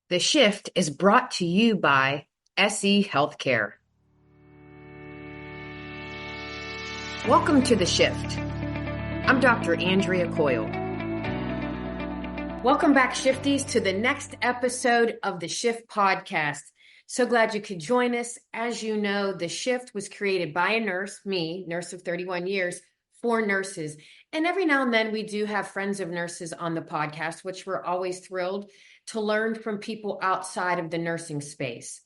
The Shift is brought to you by SE Healthcare. Welcome to The Shift. I'm Dr. Andrea Coyle. Welcome back, Shifties, to the next episode of the Shift podcast. So glad you could join us. As you know, The Shift was created by a nurse, me, nurse of 31 years, for nurses. And every now and then we do have friends of nurses on the podcast, which we're always thrilled to learn from people outside of the nursing space.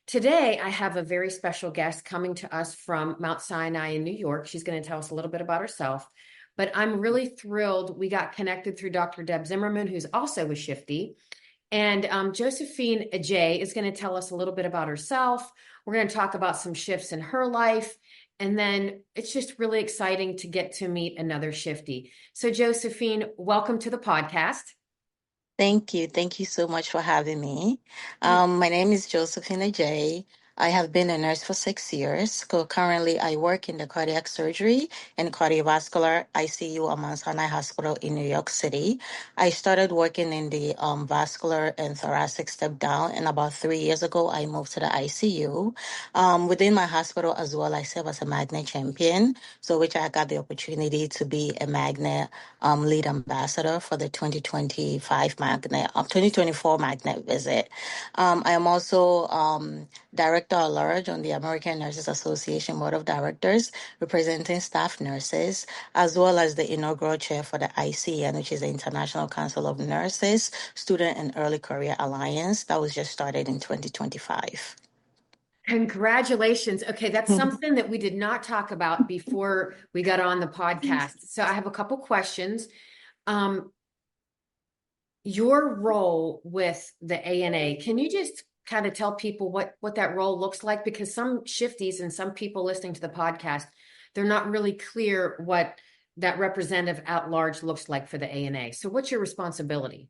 Today, I have a very special guest coming to us from Mount Sinai in New York. She's going to tell us a little bit about herself, but I'm really thrilled we got connected through Dr. Deb Zimmerman, who's also a Shifty. And Josephine Agyei is going to tell us a little bit about herself. We're going to talk about some shifts in her life. And then it's just really exciting to get to meet another Shifty. So Josephine, welcome to the podcast. Thank you. Thank you so much for having me. My name is Josephine Agyei. I have been a nurse for 6 years. So currently, I work in the cardiac surgery and cardiovascular ICU at Mount Sinai Hospital in New York City. I started working in the vascular and thoracic step down, and about 3 years ago, I moved to the ICU. Within my hospital as well, I serve as a magnet champion, so which I got the opportunity to be a magnet lead ambassador for the 2024 magnet visit. I am also director at large on the American Nurses Association Board of Directors, representing staff nurses, as well as the inaugural chair for the ICN, which is the International Council of Nurses Student and Early Career Alliance, that was just started in 2025. Congratulations. Okay, that's something that we did not talk about before we got on the podcast. So I have a couple questions. Um, your role with the ANA, can you just kind of tell people what that role looks like? Because some shifties and some people listening to the podcast, they're not really clear what that representative at large looks like for the ANA. So what's your responsibility?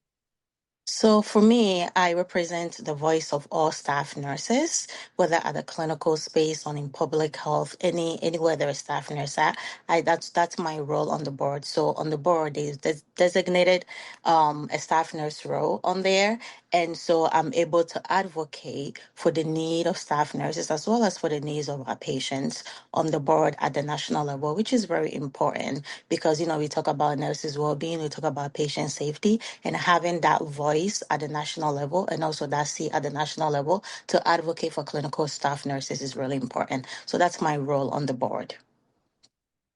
So for me, I represent the voice of all staff nurses, whether at the clinical space or in public health, anywhere there is staff nurse at. That's my role on the board. So on the board, there's designated a staff nurse role on there, and so I'm able to advocate for the need of staff nurses as well as for the needs of our patients on the board at the national level, which is very important because we talk about nurses' well-being, we talk about patient safety, and having that voice at the national level and also that seat at the national level to advocate for clinical staff nurses is really important. So that's my role on the board.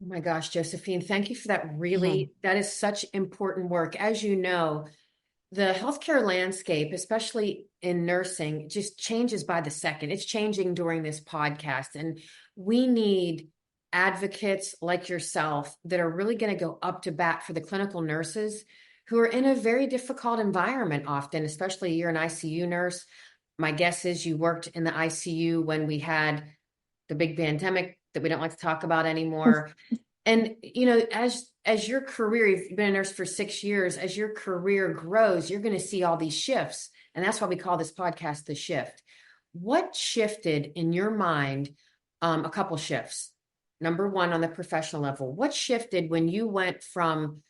Oh my gosh, Josephine, thank you for that. Mhm. That is such important work. As you know, the healthcare landscape, especially in nursing, just changes by the second. It's changing during this podcast. And we need advocates like yourself that are really going to go up to bat for the clinical nurses who are in a very difficult environment often, especially you're an ICU nurse. My guess is you worked in the ICU when we had the big pandemic that we don't like to talk about anymore. And as your career, you've been a nurse for 6 years, as your career grows, you're going to see all these shifts. And that's why we call this podcast The Shift. What shifted in your mind? A couple shifts. Number one, on the professional level, what shifted when you went from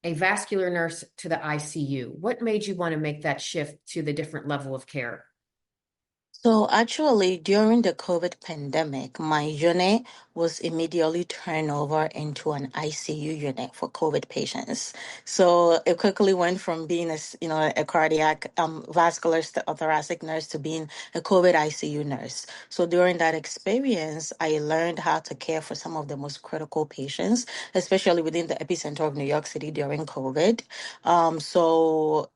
a vascular nurse to the ICU? What made you want to make that shift to the different level of care? So actually, during the COVID pandemic, my unit was immediately turned over into an ICU unit for COVID patients. So it quickly went from being a cardiac, vascular or thoracic nurse to being a COVID ICU nurse. So during that experience, I learned how to care for some of the most critical patients, especially within the epicenter of New York City during COVID. So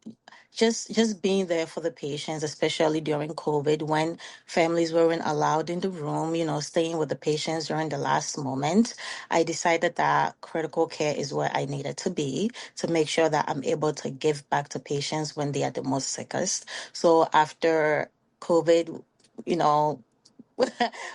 just being there for the patients, especially during COVID when families weren't allowed in the room, staying with the patients during the last moment, I decided that critical care is where I needed to be to make sure that I'm able to give back to patients when they are the most sickest. So after COVID, you know,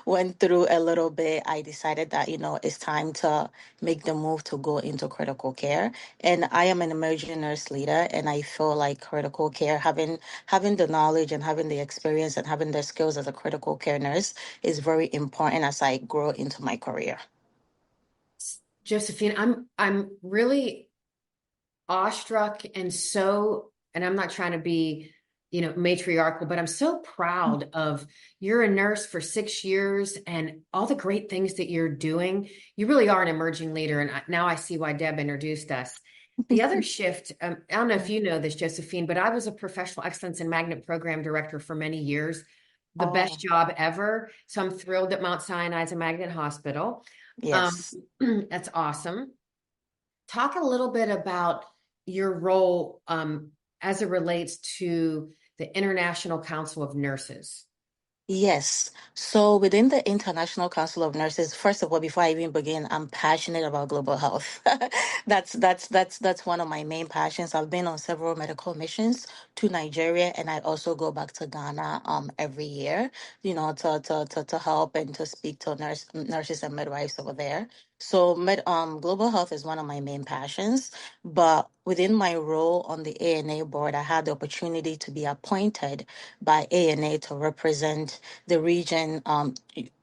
went through a little bit, I decided that, it's time to make the move to go into critical care. And I am an emerging nurse leader, and I feel like critical care, having the knowledge and having the experience and having the skills as a critical care nurse is very important as I grow into my career. Josephine, I'm really awestruck and I'm not trying to be matriarchal, but I'm so proud of you're a nurse for 6 years and all the great things that you're doing. You really are an emerging leader. And now I see why Deb introduced us. The other shift, I don't know if you know this, Josephine, but I was a professional excellence and magnet program director for many years, the best Oh, job ever. So I'm thrilled that Mount Sinai is a magnet hospital. Um, yes. that's awesome. Talk a little bit about your role as it relates to the International Council of Nurses. Yes. So within the International Council of Nurses, first of all, before I even begin, I'm passionate about global health. That's one of my main passions. I've been on several medical missions to Nigeria, and I also go back to Ghana every year, to help and to speak to nurses and midwives over there. So global health is one of my main passions. But within my role on the ANA board, I had the opportunity to be appointed by ANA to represent the region,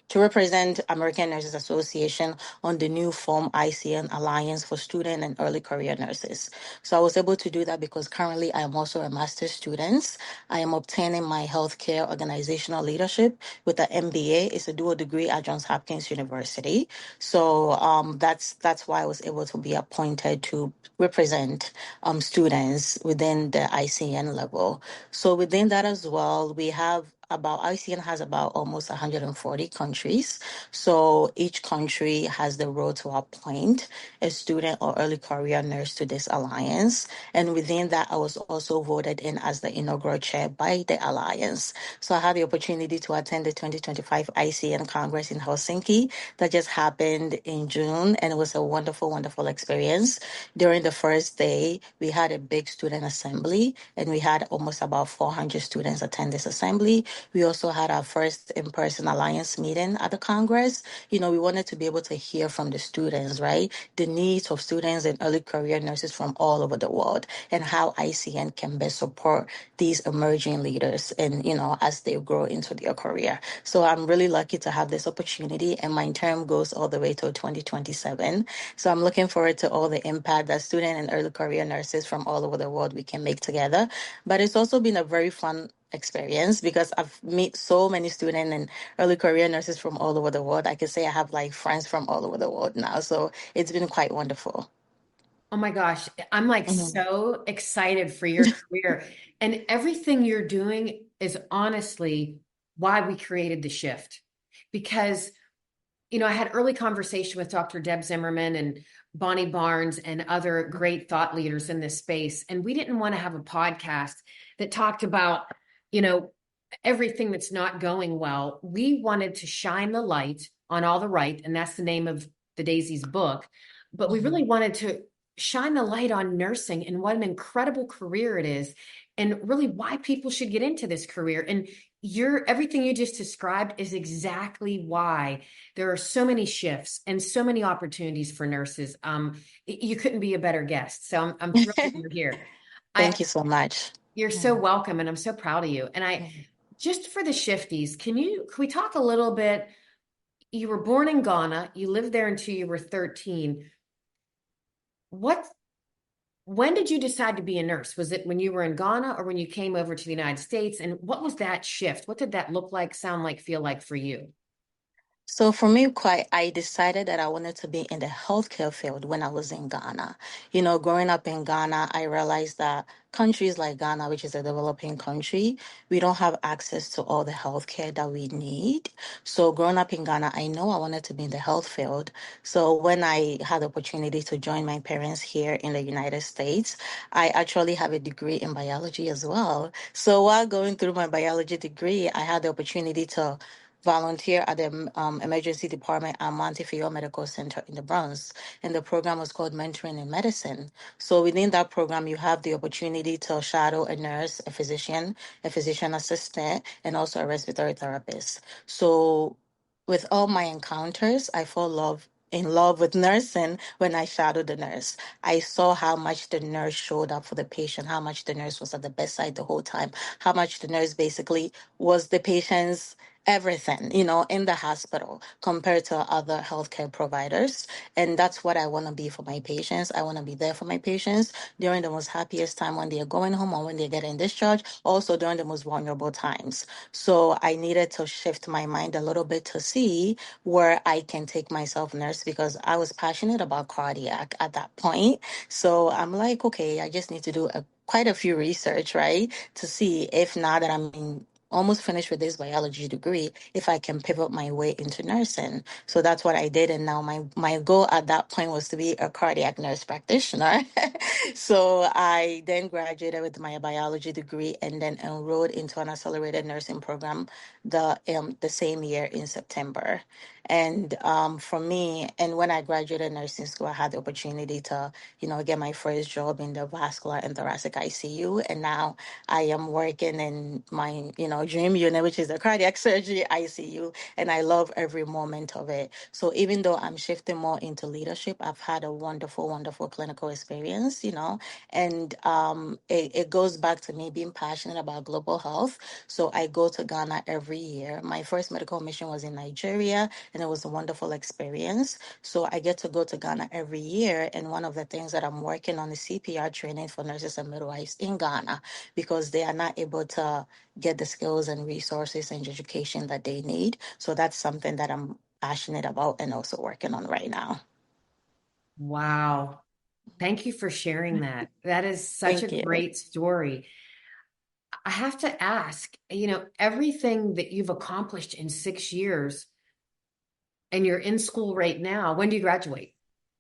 to represent American Nurses Association on the new form ICN Alliance for Student and Early Career Nurses. So I was able to do that because currently I am also a master's student. I am obtaining my healthcare organizational leadership with an MBA. It's a dual degree at Johns Hopkins University. So that's why I was able to be appointed to represent students within the ICN level. So within that as well, we have about ICN has about almost 140 countries. So each country has the role to appoint a student or early career nurse to this alliance. And within that, I was also voted in as the inaugural chair by the alliance. So I had the opportunity to attend the 2025 ICN Congress in Helsinki that just happened in June. And it was a wonderful, wonderful experience. During the first day, we had a big student assembly and we had almost about 400 students attend this assembly. We also had our first in-person alliance meeting at the Congress. We wanted to be able to hear from the students, right? The needs of students and early career nurses from all over the world and how ICN can best support these emerging leaders and, as they grow into their career. So I'm really lucky to have this opportunity and my term goes all the way to 2027. So I'm looking forward to all the impact that student and early career nurses from all over the world we can make together. But it's also been a very fun experience because I've met so many student and early career nurses from all over the world. I can say I have like friends from all over the world now. So it's been quite wonderful. Oh my gosh, I'm like Mhm. so excited for your career. And everything you're doing is honestly why we created the shift. Because I had early conversation with Dr. Deb Zimmerman and Bonnie Barnes and other great thought leaders in this space. And we didn't want to have a podcast that talked about, you know, everything that's not going well. We wanted to shine the light on all the right, and that's the name of the Daisy's book. But we really Mhm. wanted to shine the light on nursing and what an incredible career it is, and really why people should get into this career. And everything you just described is exactly why there are so many shifts and so many opportunities for nurses. You couldn't be a better guest. So I'm thrilled that you're here. Thank I you so much. You're so welcome, and I'm so proud of you. And Mhm. just for the shifties, can we talk a little bit? You were born in Ghana, you lived there until you were 13. What When did you decide to be a nurse? Was it when you were in Ghana or when you came over to the United States? And what was that shift? What did that look like, sound like, feel like for you? So for me, I decided that I wanted to be in the healthcare field when I was in Ghana. Growing up in Ghana, I realized that countries like Ghana, which is a developing country, we don't have access to all the healthcare that we need. So growing up in Ghana, I know I wanted to be in the health field. So when I had the opportunity to join my parents here in the United States, I actually have a degree in biology as well. So while going through my biology degree, I had the opportunity to volunteer at the emergency department at Montefiore Medical Center in the Bronx. And the program was called Mentoring in Medicine. So within that program, you have the opportunity to shadow a nurse, a physician assistant, and also a respiratory therapist. So with all my encounters, I fall in love with nursing when I shadowed the nurse. I saw how much the nurse showed up for the patient, how much the nurse was at the bedside the whole time, how much the nurse basically was the patient's everything, in the hospital compared to other healthcare providers. And that's what I want to be for my patients. I want to be there for my patients during the most happiest time when they're going home or when they're getting discharged, also during the most vulnerable times. So I needed to shift my mind a little bit to see where I can take myself nurse because I was passionate about cardiac at that point. So I'm like, okay, I just need to do quite a few research, right? To see if now that I'm almost finished with this biology degree, if I can pivot my way into nursing. So that's what I did. And now my goal at that point was to be a cardiac nurse practitioner. So I then graduated with my biology degree and then enrolled into an accelerated nursing program the same year in September. And for me, and when I graduated nursing school, I had the opportunity to, get my first job in the vascular and thoracic ICU. And now I am working in my, dream unit, which is the cardiac surgery ICU, and I love every moment of it. So even though I'm shifting more into leadership, I've had a wonderful, wonderful clinical experience, and it goes back to me being passionate about global health. So I go to Ghana every year. My first medical mission was in Nigeria, and it was a wonderful experience. So I get to go to Ghana every year, and one of the things that I'm working on is CPR training for nurses and midwives in Ghana because they are not able to get the skills and resources and education that they need. So that's something that I'm passionate about and also working on right now. Wow. Thank you for sharing that. That is such a Thank you. great story. I have to ask, everything that you've accomplished in 6 years and you're in school right now, when do you graduate?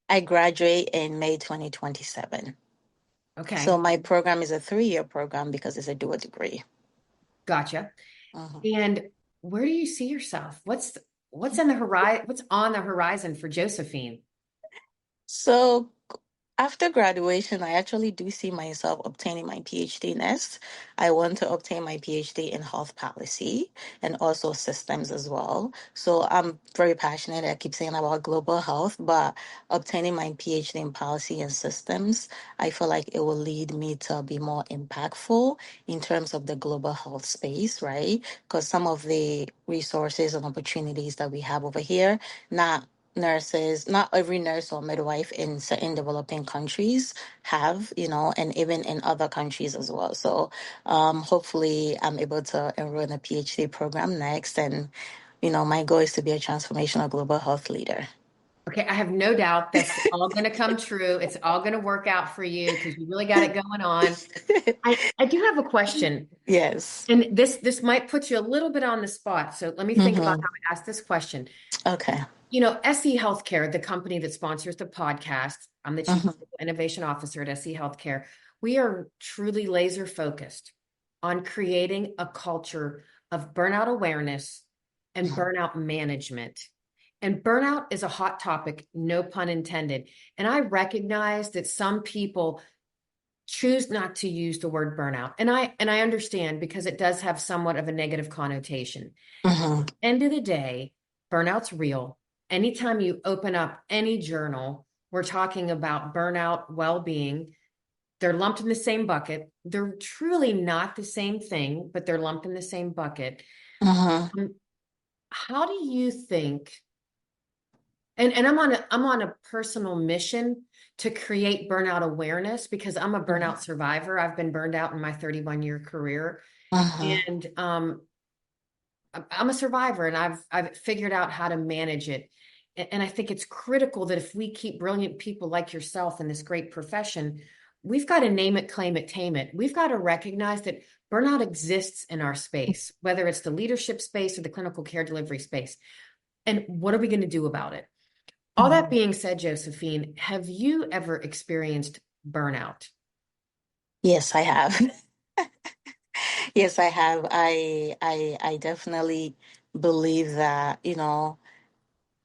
I graduate in May 2027. So Okay, my program is a 3-year program because it's a dual degree. gotcha. Mhm. And where do you see yourself? What's in the horizon? What's on the horizon for Josephine? So after graduation, I actually do see myself obtaining my PhD next. I want to obtain my PhD in health policy and also systems as well. So I'm very passionate. I keep saying about global health, but obtaining my PhD in policy and systems, I feel like it will lead me to be more impactful in terms of the global health space, right? Because some of the resources and opportunities that we have over here, not every nurse or midwife in certain developing countries have, and even in other countries as well. So hopefully I'm able to enroll in a PhD program next. And, my goal is to be a transformational global health leader. Okay, I have no doubt that's all going to come true. It's all going to work out for you because you really got it going on. I do have a question, Yes. and this might put you a little bit on the spot. So let me think about Mm-hmm. how to ask this question. Okay. SE Healthcare, the company that sponsors the podcast, I'm the Chief Mm-hmm. Innovation Officer at SE Healthcare. We are truly laser focused on creating a culture of burnout awareness and burnout management. And burnout is a hot topic, no pun intended. And I recognize that some people choose not to use the word burnout. And I understand because it does have somewhat of a negative connotation. Mm-hmm. End of the day, burnout's real. Anytime you open up any journal, we're talking about burnout, well-being. They're lumped in the same bucket. They're truly not the same thing, but they're lumped in the same bucket. Mm-hmm. How do you think, and I'm on a personal mission to create burnout awareness because I'm a burnout survivor. I've been burned out in my 31-year career. Mm-hmm. And I'm a survivor and I've figured out how to manage it. And I think it's critical that if we keep brilliant people like yourself in this great profession, we've got to name it, claim it, tame it. We've got to recognize that burnout exists in our space, whether it's the leadership space or the clinical care delivery space. And what are we going to do about it? All that Mm-hmm. being said, Josephine, have you ever experienced burnout? Yes, I have. Yes, I have. I definitely believe that,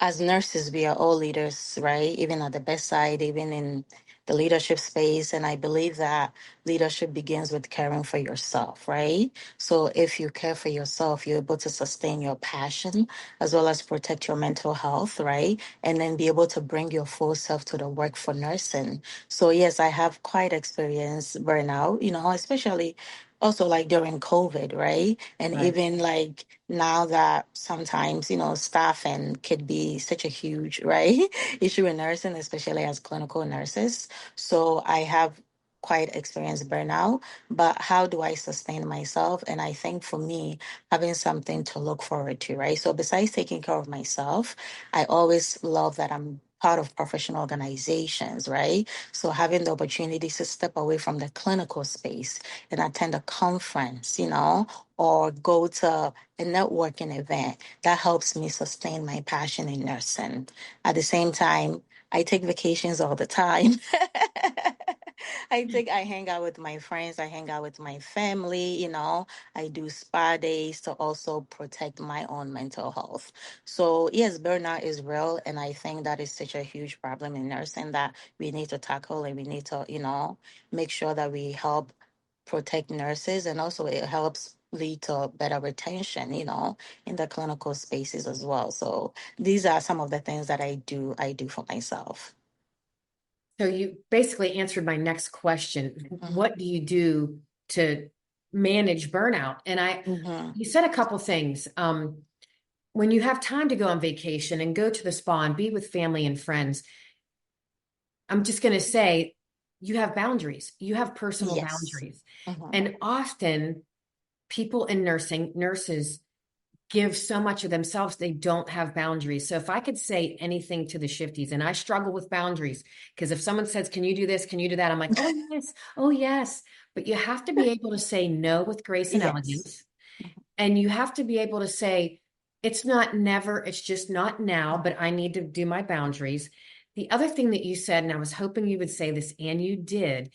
as nurses, we are all leaders, right? Even at the bedside, even in the leadership space. And I believe that leadership begins with caring for yourself, right? So if you care for yourself, you're able to sustain your passion as well as protect your mental health, right? And then be able to bring your full self to the work for nursing. So yes, I have quite experienced burnout, especially also like during COVID, right? And Right. even like now that sometimes, staffing could be such a huge, right, issue in nursing, especially as clinical nurses. So I have quite experienced burnout, but how do I sustain myself? And I think for me, having something to look forward to, right? So besides taking care of myself, I always love that I'm part of professional organizations, right? So having the opportunity to step away from the clinical space and attend a conference, or go to a networking event, that helps me sustain my passion in nursing. At the same time, I take vacations all the time. I hang out with my friends, I hang out with my family, I do spa days to also protect my own mental health. So yes, burnout is real, and I think that is such a huge problem in nursing that we need to tackle, and we need to, make sure that we help protect nurses, and also it helps lead to better retention, in the clinical spaces as well. So these are some of the things that I do for myself. So you basically answered my next question. Hmm. What do you do to manage burnout? And Hmm. you said a couple things. When you have time to go on vacation and go to the spa and be with family and friends, I'm just going to say you have boundaries. You have personal Yes. boundaries. Hmm. And often people in nursing, nurses give so much of themselves, they don't have boundaries. So if I could say anything to the shifties, and I struggle with boundaries, because if someone says, can you do this? Can you do that? I'm like, oh, yes. Oh, yes. But you have to be able to say no with grace and Yes. elegance. And you have to be able to say, it's not never, it's just not now, but I need to do my boundaries. The other thing that you said, and I was hoping you would say this, and you did,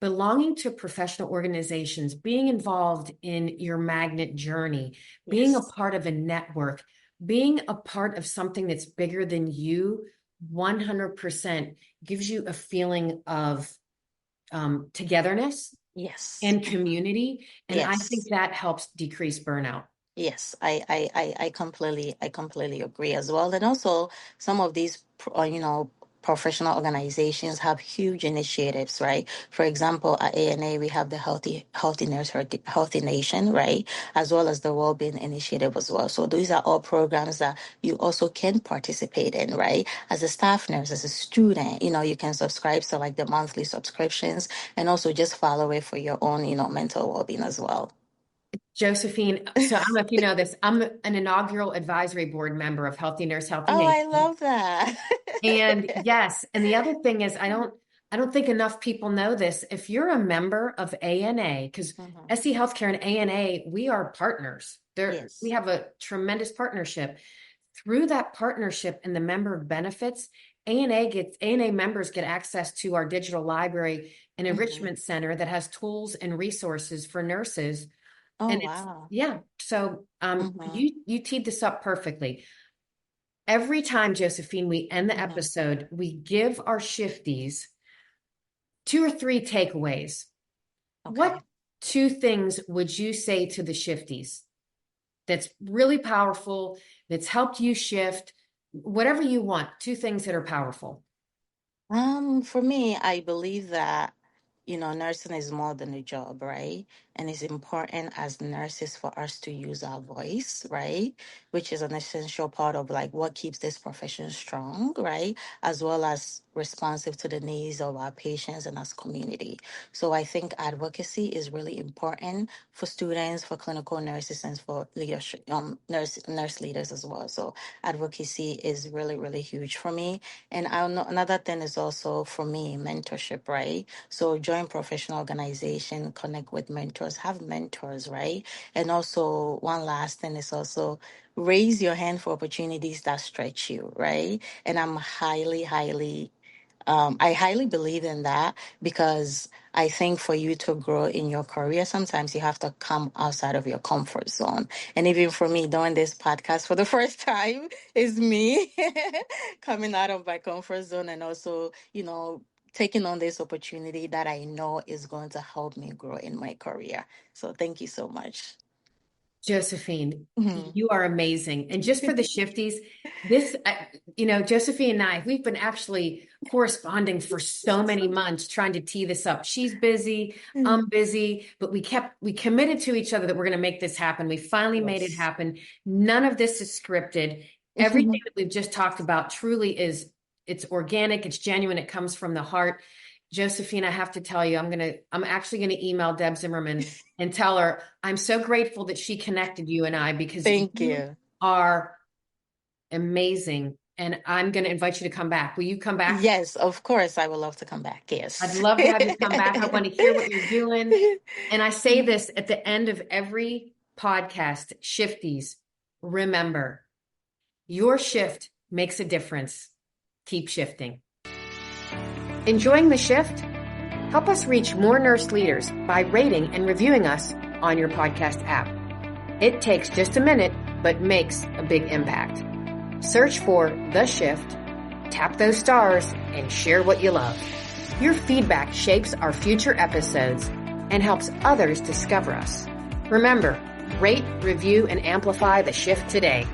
belonging to professional organizations, being involved in your magnet journey, being a Yes. part of a network, being a part of something that's bigger than you, 100% gives you a feeling of togetherness Yes. and community. And I think Yes. that helps decrease burnout. Yes, I completely agree as well. And also, some of these, professional organizations have huge initiatives, right? For example, at ANA, we have the Healthy Nation, right? As well as the Wellbeing Initiative as well. So these are all programs that you also can participate in, right? As a staff nurse, as a student, you can subscribe to like the monthly subscriptions, and also just follow it for your own, mental well-being as well. Josephine, so I don't know if you know this, I'm an inaugural advisory board member of Healthy Nurse, Healthy Oh, I Nation. love that. And yes, and the other thing is I don't think enough people know this. If you're a member of ANA, because Mhm. SC Healthcare and ANA, we are partners. We Yes. have a tremendous partnership. Through that partnership and the member benefits, ANA members get access to our digital library and Hmm. enrichment center that has tools and resources for nurses. Oh, And it's wow. yeah. So Hmm. you teed this up perfectly. Every time, Josephine, we end the Hmm. episode, we give our shifties two or three takeaways. What Okay. two things would you say to the shifties that's really powerful, that's helped you shift, whatever you want, two things that are powerful? For me, I believe that, nursing is more than a job, right? And it's important as nurses for us to use our voice, right? Which is an essential part of like what keeps this profession strong, right? As well as responsive to the needs of our patients and as community. So I think advocacy is really important for students, for clinical nurses, and for leadership, nurse leaders as well. So advocacy is really, really huge for me. And I know another thing is also for me mentorship, right? So join professional organization, connect with mentors, have mentors, right? And also one last thing is also raise your hand for opportunities that stretch you, right? And I highly believe in that because I think for you to grow in your career, sometimes you have to come outside of your comfort zone. And even for me, doing this podcast for the first time is me coming out of my comfort zone, and also, taking on this opportunity that I know is going to help me grow in my career. So thank you so much. Josephine, Mhm. you are amazing. And just for the shifties, this, Josephine and I, we've been actually corresponding for so many months trying to tee this up. She's busy, I'm busy, but we committed to each other that we're going to make this happen. We finally made it Yes. happen. None of this is scripted. Everything that we've just talked about truly it's organic, it's genuine, it comes from the heart. Josephine, I have to tell you, I'm actually going to email Deb Zimmerman and tell her I'm so grateful that she connected you and I because Thank you you. are amazing. And I'm going to invite you to come back. Will you come back? Yes, of course, I would love to come back. I'd Yes. love to have you come back. I want to hear what you're doing. And I say this at the end of every podcast, shifties, remember, your shift makes a difference. Keep shifting. Enjoying the shift? Help us reach more nurse leaders by rating and reviewing us on your podcast app. It takes just a minute, but makes a big impact. Search for The Shift, tap those stars, and share what you love. Your feedback shapes our future episodes and helps others discover us. Remember, rate, review, and amplify The Shift today.